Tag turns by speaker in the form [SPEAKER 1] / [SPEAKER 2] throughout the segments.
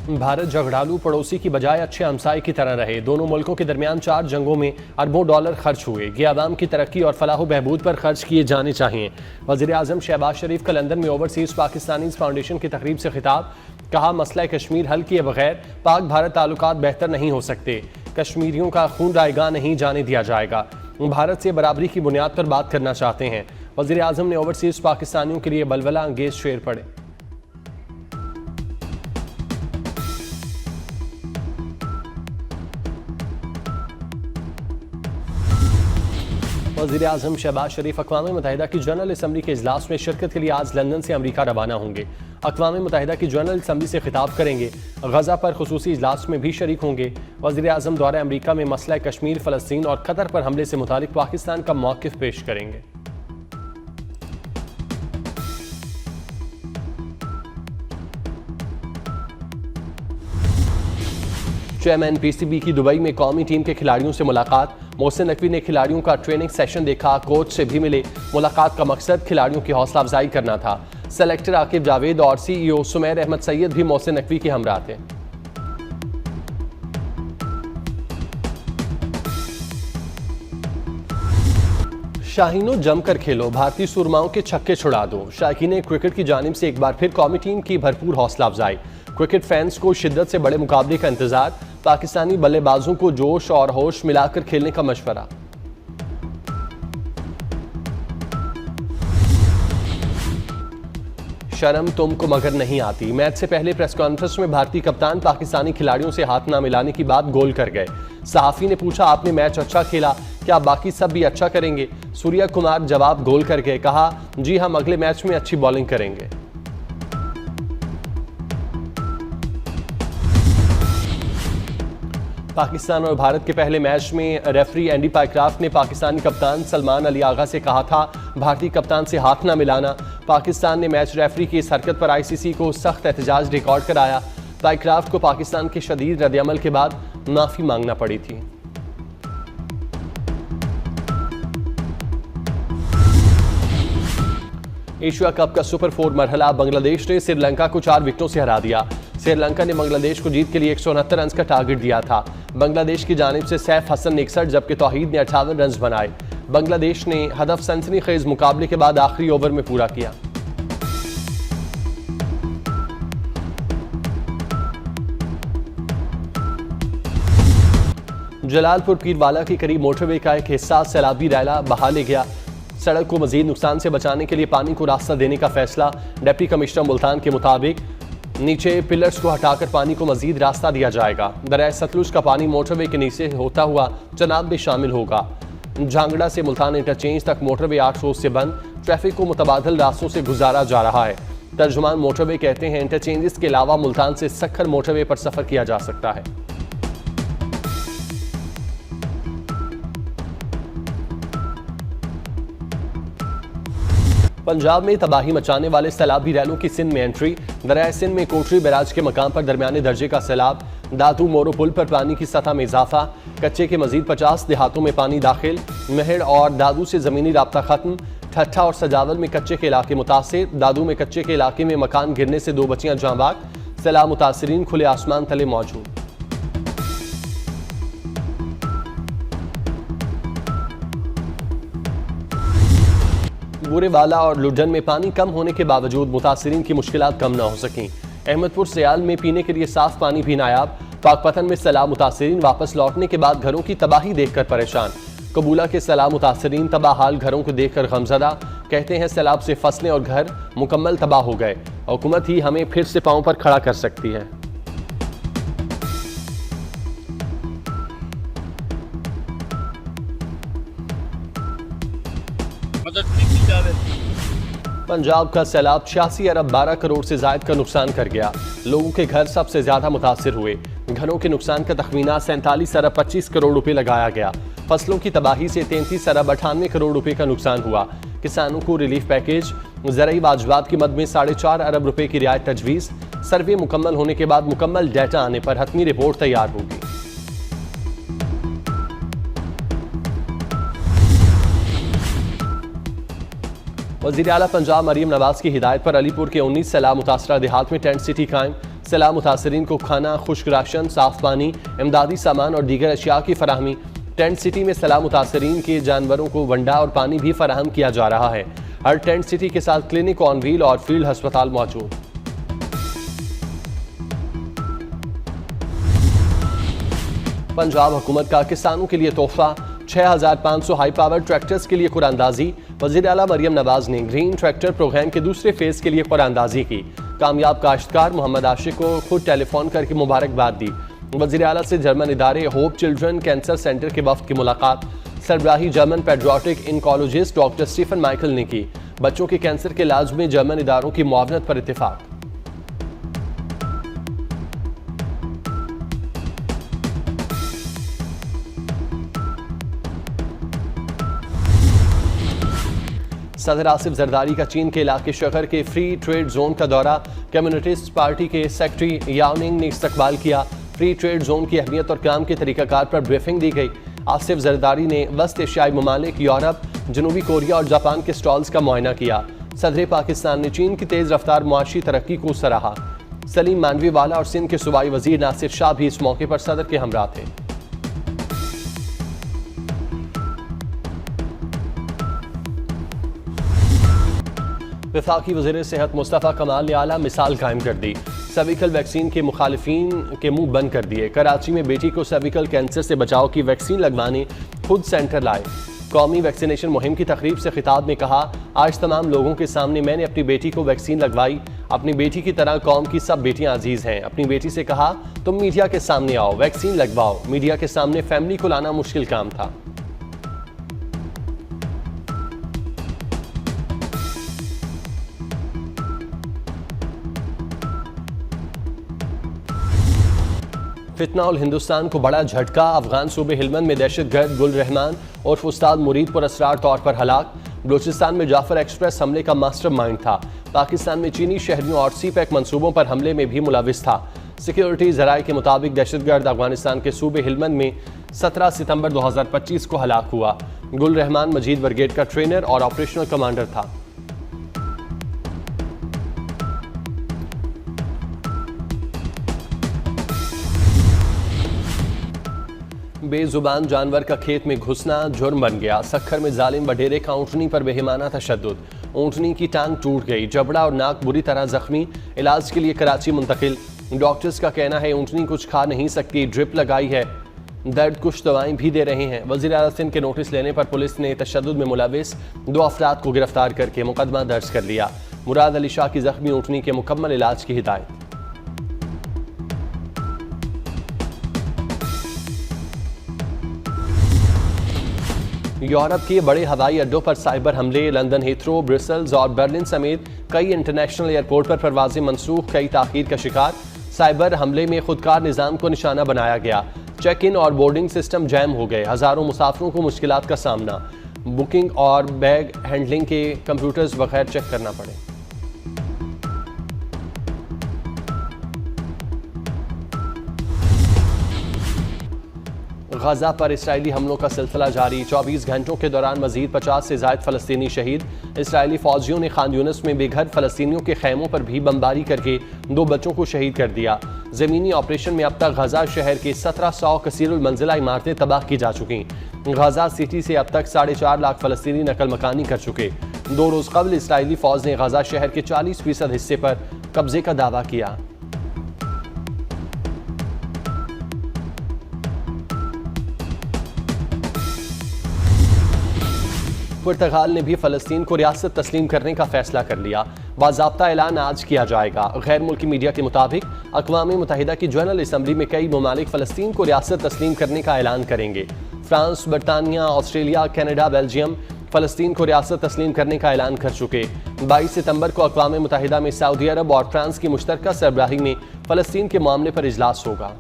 [SPEAKER 1] भारत झगड़ालू पड़ोसी की बजाय अच्छे हमसाये की तरह रहे। दोनों मुल्कों के दरमियान 4 जंगों में अरबों डॉलर खर्च हुए। ये आवाम की तरक्की और फलाह बहबूद पर खर्च किए जाने चाहिए। वज़ीर आज़म शहबाज शरीफ का लंदन में ओवरसीज पाकिस्तानीज़ फाउंडेशन की तकरीब से खिताब। कहा, मसला कश्मीर हल किए बगैर पाक भारत ताल्लुकात बेहतर नहीं हो सकते। कश्मीरियों का खून रायगा नहीं जाने दिया जाएगा। भारत से बराबरी की बुनियाद पर बात करना चाहते हैं। वज़ीर आज़म ने ओवरसीज पाकिस्तानियों के लिए बलवला अंगेज शेर पढ़े। वज़ीर आज़म शहबाज शरीफ अक़वाम मुत्तहिदा की जनरल असम्बली के इजलास में शिरकत के लिए आज लंदन से अमरीका रवाना होंगे। अक़वाम मुत्तहिदा की जनरल असम्बली से खिताब करेंगे। गज़ा पर खुसूसी इजलास में भी शरीक होंगे। वज़ीर आज़म दौरे अमरीका में मसला कश्मीर, फ़लस्तीन और कतर पर हमले से मुतालिक पाकिस्तान का मौक़िफ़ पेश करेंगे। चेयरमैन पीसीबी की दुबई में कौमी टीम के खिलाड़ियों से मुलाकात। मोहसिन नकवी ने खिलाड़ियों का ट्रेनिंग सेशन देखा, कोच से भी मिले। मुलाकात का मकसद खिलाड़ियों की हौसला अफजाई करना था। सेलेक्टर आकिब जावेद और सीईओ सुमैर अहमद सैयद भी मोहसिन नकवी के हमरा थे। शाहीनों जमकर खेलो, भारतीय सुरमाओं के छक्के छुड़ा दो। शाहीन क्रिकेट की जानिब से एक बार फिर कौमी टीम की भरपूर हौसला अफजाई। क्रिकेट फैंस को शिद्दत से बड़े मुकाबले का इंतजार। पाकिस्तानी बल्लेबाजों को जोश और होश मिलाकर खेलने का मशवरा। शर्म तुमको मगर नहीं आती। मैच से पहले प्रेस कॉन्फ्रेंस में भारतीय कप्तान पाकिस्तानी खिलाड़ियों से हाथ ना मिलाने की बात गोल कर गए। सहाफी ने पूछा, आपने मैच अच्छा खेला, क्या बाकी सब भी अच्छा करेंगे? सूर्या कुमार जवाब गोल कर गए। कहा, जी हम अगले मैच में अच्छी बॉलिंग करेंगे। पाकिस्तान और भारत के पहले मैच में रेफरी एंडी पाइक्राफ्ट ने पाकिस्तानी कप्तान सलमान अली आगा से कहा था भारतीय कप्तान से हाथ ना मिलाना। पाकिस्तान ने मैच रेफरी की इस हरकत पर आईसीसी को सख्त एहतजाज रिकॉर्ड कराया। पाइक्राफ्ट को पाकिस्तान के शदीद रद्दअमल के बाद माफी मांगना पड़ी थी। एशिया कप का सुपर 4 मरहला बांग्लादेश ने श्रीलंका को 4 विकेटों से हरा दिया। श्रीलंका ने बांग्लादेश को जीत के लिए 169 रन का टारगेट दिया था। बांग्लादेश की जानिब से सैफ हसन ने 61 जबकि तौहीद ने 58 रन बनाए। बांग्लादेश ने हदफ सनसनी खेज मुकाबले के बाद आखिरी ओवर में पूरा किया। जलालपुर पीरवाला के करीब मोटरवे का एक हिस्सा सैलाबी रैला बहा ले गया। सड़क को मजीद नुकसान से बचाने के लिए पानी को रास्ता देने का फैसला। डिप्टी कमिश्नर मुल्तान के मुताबिक नीचे पिलर्स को हटाकर पानी को मजीद रास्ता दिया जाएगा। दरिया सतलुज का पानी मोटरवे के नीचे होता हुआ चनाब में शामिल होगा। झांगड़ा से मुल्तान इंटरचेंज तक मोटरवे 8 रोज से बंद। ट्रैफिक को मुतबादल रास्तों से गुजारा जा रहा है। तर्जुमान मोटरवे कहते हैं इंटरचेंजेस के अलावा मुल्तान से सक्खर मोटरवे पर सफर किया जा सकता है। पंजाब में तबाही मचाने वाले सैलाबी रैलों की सिंध में एंट्री। दरिया सिंध में कोटरी बैराज के मकाम पर दरमियाने दर्जे का सैलाब। दादू मोरो पुल पर पानी की सतह में इजाफा। कच्चे के मजीद 50 देहातों में पानी दाखिल। महड़ और दादू से जमीनी राब्ता खत्म। ठट्ठा और सजावल में कच्चे के इलाके मुतासिर। दादू में कच्चे के इलाके में मकान गिरने से 2 बच्चियां जाँ बाग। सैलाब मुतासिरीन खुले आसमान तले मौजूद। बुरेवाला और लुडन में पानी कम होने के बावजूद मुतासिरीन की मुश्किलात कम न हो सकीं। अहमदपुर सियाल में पीने के लिए साफ पानी भी नायाब। पाकपतन में सैलाब मुतासिरीन वापस लौटने के बाद घरों की तबाही देखकर परेशान। कबूला के सैलाब मुतासिरीन तबाह हाल घरों को देखकर गमजदा। कहते हैं सैलाब से फसलें और घर मुकम्मल तबाह हो गए। हुकूमत ही हमें फिर से पांव पर खड़ा कर सकती है। पंजाब का सैलाब 86 अरब 12 करोड़ से जायद का नुकसान कर गया। लोगों के घर सबसे ज्यादा मुतासिर हुए। घरों के नुकसान का तखमीना 47 अरब 25 करोड़ रुपए लगाया गया। फसलों की तबाही से 33 अरब 98 करोड़ रुपए का नुकसान हुआ। किसानों को रिलीफ पैकेज। ज़राई वाजबात की मद में 4.5 अरब रुपए की रियायत तजवीज़। सर्वे मुकम्मल होने के बाद मुकम्मल डाटा आने पर हतमी रिपोर्ट तैयार होगी। वज़ीर आला पंजाब मरीम नवाज की हिदायत पर अलीपुर के 19 सैलाब मुतासरा देहात में टेंट सिटी कायम। सैलाब मुतासरीन को खाना, खुश्क राशन, साफ पानी, इमदादी सामान और दीगर अशिया की फराहमी। टेंट सिटी में सैलाब मुतासरीन के जानवरों को वंडा और पानी भी फराहम किया जा रहा है। हर टेंट सिटी के साथ क्लिनिक ऑन व्हील और फील्ड अस्पताल मौजूद। पंजाब हुकूमत का किसानों के लिए तोहफा, 6500 हाई पावर ट्रैक्टर्स के लिए कुरानंदाजी। वज़ीर आला मरियम नवाज ने ग्रीन ट्रैक्टर प्रोग्राम के दूसरे फेज के लिए कुरानंदाजी की। कामयाब काश्तकार मोहम्मद आशिक को खुद टेलीफोन करके मुबारकबाद दी। वज़ीर आला से जर्मन इदारे होप चिल्ड्रन कैंसर सेंटर के वफ़द की मुलाकात। सरबराही German paediatric oncologist doctor Stephen Michael ने की। बच्चों के कैंसर के इलाज में जर्मन इदारों की मुआवनत पर इत्तेफाक। सदर आसिफ जरदारी का चीन के इलाके शहर के फ्री ट्रेड जोन का दौरा। कम्युनिस्ट पार्टी के सेक्रेटरी याओनिंग ने इस्तकबाल किया। फ्री ट्रेड जोन की अहमियत और काम के तरीकाकार पर ब्रीफिंग दी गई। आसिफ जरदारी ने वस्त एशियाई ममालिक, यूरोप, जनूबी कोरिया और जापान के स्टॉल्स का मुआयना किया। सदर पाकिस्तान ने चीन की तेज़ रफ्तार मुआशी तरक्की को सराहा। सलीम मानवीवाला और सिंध के सूबाई वजीर नासिर शाह भी इस मौके पर सदर के हमरा थे। वफाकी वज़ीर सेहत मुस्तफ़ा कमाल ने आला मिसाल कायम कर दी। सर्विकल वैक्सीन के मुखालिफिन के मुंह बंद कर दिए। कराची में बेटी को सर्विकल कैंसर से बचाव की वैक्सीन लगवाने खुद सेंटर लाए। कौमी वैक्सीनेशन मुहिम की तकरीब से खिताब में कहा, आज तमाम लोगों के सामने मैंने अपनी बेटी को वैक्सीन लगवाई। अपनी बेटी की तरह कौम की सब बेटियां अजीज हैं। अपनी बेटी से कहा, तुम मीडिया के सामने आओ, वैक्सीन लगवाओ। मीडिया के सामने फैमिली को लाना मुश्किल काम था। फितना उल हिंदुस्तान को बड़ा झटका। अफगान सूबे हिलमंद में दहशतगर्द गुल रहमान और उस्ताद मुरीद पर असरार तौर पर हलाक। बलूचिस्तान में जाफर एक्सप्रेस हमले का मास्टरमाइंड था। पाकिस्तान में चीनी शहरियों और सी पैक मंसूबों पर हमले में भी मुलविस था। सिक्योरिटी ज़राए के मुताबिक दहशतगर्द अफगानिस्तान के सूबे हिलमंद में 17 सितंबर 2025 को हलाक हुआ। गुल रहमान मजीद ब्रिगेड का ट्रेनर और ऑपरेशनल कमांडर था। बेजुबान जानवर का खेत में घुसना जुर्म बन गया। सखर में जालिम वडेरे का ऊँटनी पर बेहिमाना तशद्दुद। ऊँटनी की टांग टूट गई, जबड़ा और नाक बुरी तरह जख्मी। इलाज के लिए कराची मुंतकिल। डॉक्टर्स का कहना है ऊँटनी कुछ खा नहीं सकती, ड्रिप लगाई है, दर्द कुछ दवाएं भी दे रहे हैं। वज़ीर आला सिंध के नोटिस लेने पर पुलिस ने तशद्दुद में मुलविस 2 अफराद को गिरफ्तार करके मुकदमा दर्ज कर लिया। मुराद अली शाह की जख्मी ऊँटनी के मुकम्मल इलाज की हिदायत। यूरोप के बड़े हवाई अड्डों पर साइबर हमले। लंदन हीथ्रो, ब्रसेल्स और बर्लिन समेत कई इंटरनेशनल एयरपोर्ट पर परवाजें मनसूख, कई ताखीर का शिकार। साइबर हमले में खुदकार निज़ाम को निशाना बनाया गया। चेक इन और बोर्डिंग सिस्टम जैम हो गए। हज़ारों मुसाफिरों को मुश्किलात का सामना। बुकिंग और बैग हैंडलिंग के कंप्यूटर्स बगैर चेक करना पड़े। गजा पर इसराइली हमलों का सिलसिला जारी। 24 घंटों के दौरान मजीद 50 से ज़ायद फ़लस्तीनी शहीद। इसराइली फ़ौजियों ने खान यूनिस में बेघर फ़लस्तीनियों के खैमों पर भी बमबारी करके 2 बच्चों को शहीद कर दिया। ज़मीनी ऑपरेशन में अब तक गजा शहर के 1700 कसीरुल मंजिला इमारतें तबाह की जा चुकी। गजा सिटी से अब तक 4.5 लाख फ़लस्तीनी नकल मकानी कर चुके। 2 रोज़ कबल इसराइली फ़ौज ने गजा शहर के 40% हिस्से पर कब्जे का दावा किया। पुर्तगाल ने भी फ़लस्तीन को रियासत तस्लीम करने का फैसला कर लिया। बाज़ाब्ता ऐलान आज किया जाएगा। गैर मुल्की मीडिया के मुताबिक अक़वाम मुत्तहिदा की जनरल असम्बली में कई ममालिक फ़लस्तीन को रियासत तस्लीम करने का ऐलान करेंगे। फ्रांस, बरतानिया, ऑस्ट्रेलिया, कनाडा, बेल्जियम फ़लस्तीन को रियासत तस्लीम करने का ऐलान कर चुके। 22 सितंबर को अक़वाम मुत्तहिदा में सऊदी अरब और फ्रांस की मुश्तरका सरबराही में फ़लस्तीन के मामले पर इजलास होगा।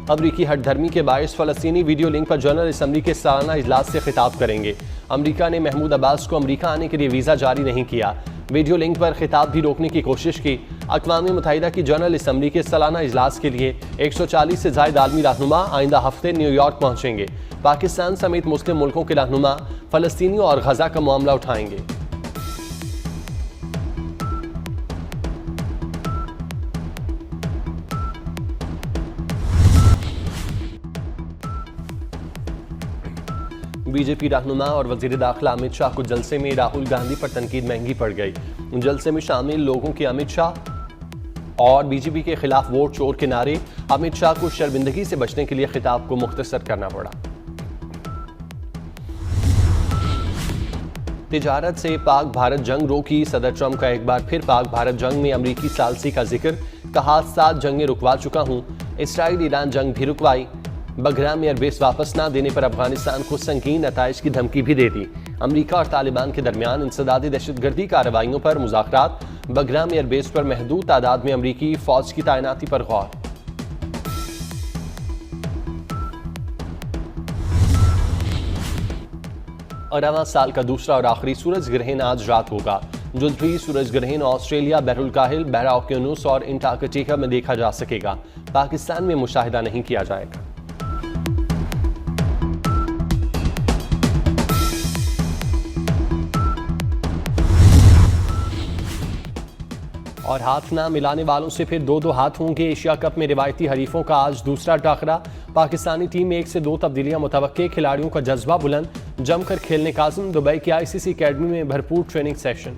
[SPEAKER 1] अमरीकी हटधर्मी के बायस फ़लस्तीनी वीडियो लिंक पर जनरल असम्बली के सालाना इजलास से खिताब करेंगे। अमेरिका ने महमूद अब्बास को अमेरिका आने के लिए वीज़ा जारी नहीं किया। वीडियो लिंक पर खिताब भी रोकने की कोशिश की। अक़वाम मुत्तहिदा की जनरल असम्बली के सालाना इजलास के लिए 140 से ज़ायद आलमी रहनुमा आइंदा हफ्ते न्यूयॉर्क पहुँचेंगे। पाकिस्तान समेत मुस्लिम मुल्कों के रहनुमा फ़लस्तीनियों और गजा का मामला उठाएंगे। बीजेपी रहनुमा और वजीर दाखिला अमित शाह को जलसे में राहुल गांधी पर तनकीद महंगी पड़ गई। जलसे में शामिल लोगों के अमित शाह और बीजेपी के खिलाफ वोट चोर के नारे, अमित शाह को शर्मिंदगी से बचने के लिए खिताब को मुख्तसर करना पड़ा। तिजारत से पाक भारत जंग रोकी, सदर ट्रंप का एक बार फिर पाक भारत जंग में अमरीकी सालसी का जिक्र। कहा 7 जंगें रुकवा चुका हूं, इसराइल ईरान जंग भी रुकवाई। बगराम एयरबेस वापस ना देने पर अफगानिस्तान को संगीन नताइज की धमकी भी दे दी। अमरीका और तालिबान के दरमियान इंसदादी दहशतगर्दी कार्रवाइयों पर मुज़ाकरात। बगराम एयरबेस पर महदूद तादाद में अमरीकी फौज की तैनाती पर गौर। अरवा साल का दूसरा और आखिरी सूरज ग्रहण आज रात होगा। जुलफी सूरज ग्रहण ऑस्ट्रेलिया, बहरुल काहिल, बहरा ओकियानूस और अंटार्कटिका में देखा जा सकेगा। पाकिस्तान में मुशाहिदा नहीं किया जाएगा। और हाथ ना मिलाने वालों से फिर 2-2 हाथ होंगे। एशिया कप में रिवायती हरीफों का आज दूसरा टाकरा। पाकिस्तानी टीम में 1 से 2 तब्दीलियां मुतवक्के, खिलाड़ियों का जज्बा बुलंद, जमकर खेलने का आज़म। दुबई की ICC अकेडमी में भरपूर ट्रेनिंग सेशन।